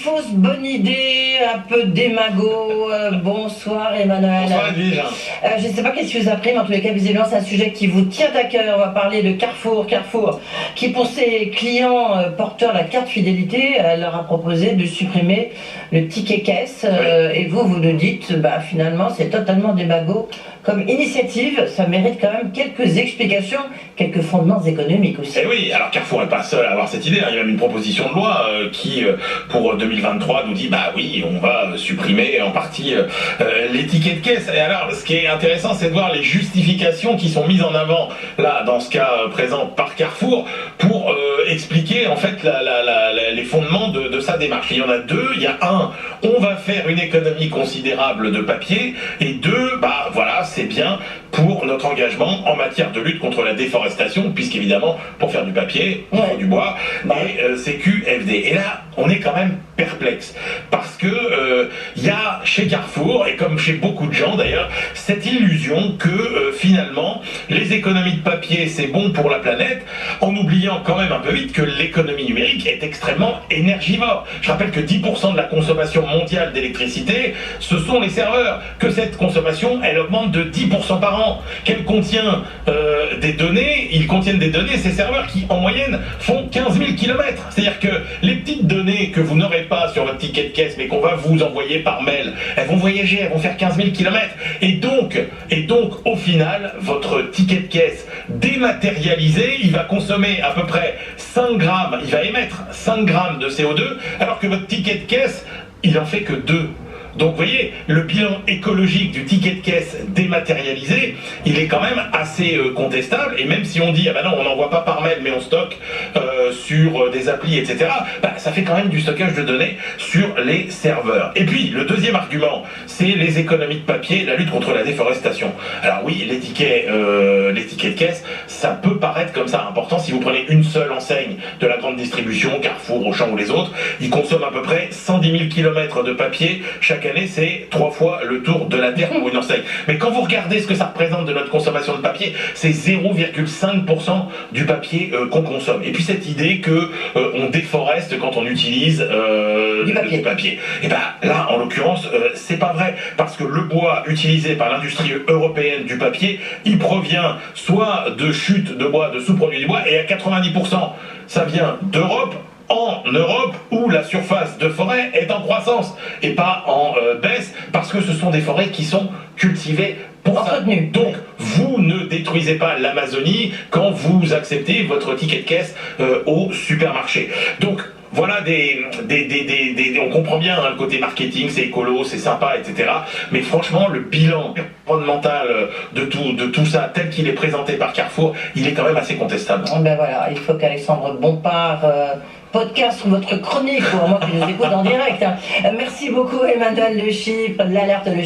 fausse bonne idée, un peu démago. Bonsoir Emmanuel. Bonsoir Edwige. Je ne sais pas qu'est-ce qui vous a pris, mais en tous les cas, visiblement, c'est un sujet qui vous tient à cœur. On va parler de Carrefour. Carrefour, qui pour ses clients porteurs de la carte fidélité, leur a proposé de supprimer le ticket caisse. Et vous nous dites, finalement, c'est totalement démago. Comme initiative, ça mérite quand même quelques explications, quelques fondements économiques aussi. Et oui, alors Carrefour n'est pas seul à avoir cette idée. Il y a même une proposition de loi qui, pour 2023, nous dit oui, on va supprimer en partie les tickets de caisse. Et alors, ce qui est intéressant, c'est de voir les justifications qui sont mises en avant, là, dans ce cas présent, par Carrefour, pour expliquer, en fait, les fondements de sa démarche. Il y en a deux. Il y a un, on va faire une économie considérable de papier, et deux, voilà, c'est bien pour notre engagement en matière de lutte contre la déforestation, puisqu'évidemment, pour faire du papier, il faut du bois, et c'est QFD. Et là, on est quand même perplexe, parce que il y a chez Carrefour, et comme chez beaucoup de gens d'ailleurs, cette illusion que finalement, les économies de papier, c'est bon pour la planète, en oubliant quand même un peu vite que l'économie numérique est extrêmement énergivore. Je rappelle que 10% de la consommation mondiale d'électricité, ce sont les serveurs, que cette consommation, elle augmente de 10% par an, qu'elle contient des données, ils contiennent des données, ces serveurs qui en moyenne font 15 000 km. C'est-à-dire que les petites données que vous n'aurez pas sur votre ticket de caisse, mais qu'on va vous envoyer par mail, elles vont voyager, elles vont faire 15 000 km. Et donc, au final, votre ticket de caisse dématérialisé, il va consommer à peu près 5 grammes, il va émettre 5 grammes de CO2, alors que votre ticket de caisse, il en fait que 2. Donc vous voyez, le bilan écologique du ticket de caisse dématérialisé, il est quand même assez contestable, et même si on dit, non, on n'envoie pas par mail, mais on stocke sur des applis, etc., ça fait quand même du stockage de données sur les serveurs. Et puis, le deuxième argument, c'est les économies de papier, la lutte contre la déforestation. Alors oui, les tickets de caisse, ça peut paraître comme ça important. Si vous prenez une seule enseigne de la grande distribution, Carrefour, Auchan ou les autres, ils consomment à peu près 110 000 km de papier chaque année, c'est 3 fois le tour de la Terre pour une enseigne. Mais quand vous regardez ce que ça représente de notre consommation de papier, c'est 0,5% du papier qu'on consomme. Et puis cette idée que on déforeste quand on utilise du papier. Et là, en l'occurrence, c'est pas vrai, parce que le bois utilisé par l'industrie européenne du papier, il provient soit de chutes de bois, de sous-produits du bois, et à 90%, ça vient d'Europe, en Europe où la surface de forêt est en croissance et pas en baisse, parce que ce sont des forêts qui sont cultivées pour ça. Donc vous ne détruisez pas l'Amazonie quand vous acceptez votre ticket de caisse au supermarché. Donc voilà on comprend bien le côté marketing, c'est écolo, c'est sympa, etc. Mais franchement, le bilan environnemental de tout ça, tel qu'il est présenté par Carrefour, il est quand même assez contestable. Voilà, il faut qu'Alexandre Bompard podcast sur votre chronique, pour moi qui nous écoute en direct. Merci beaucoup Emmanuel Le Chypre, l'alerte Le Chypre.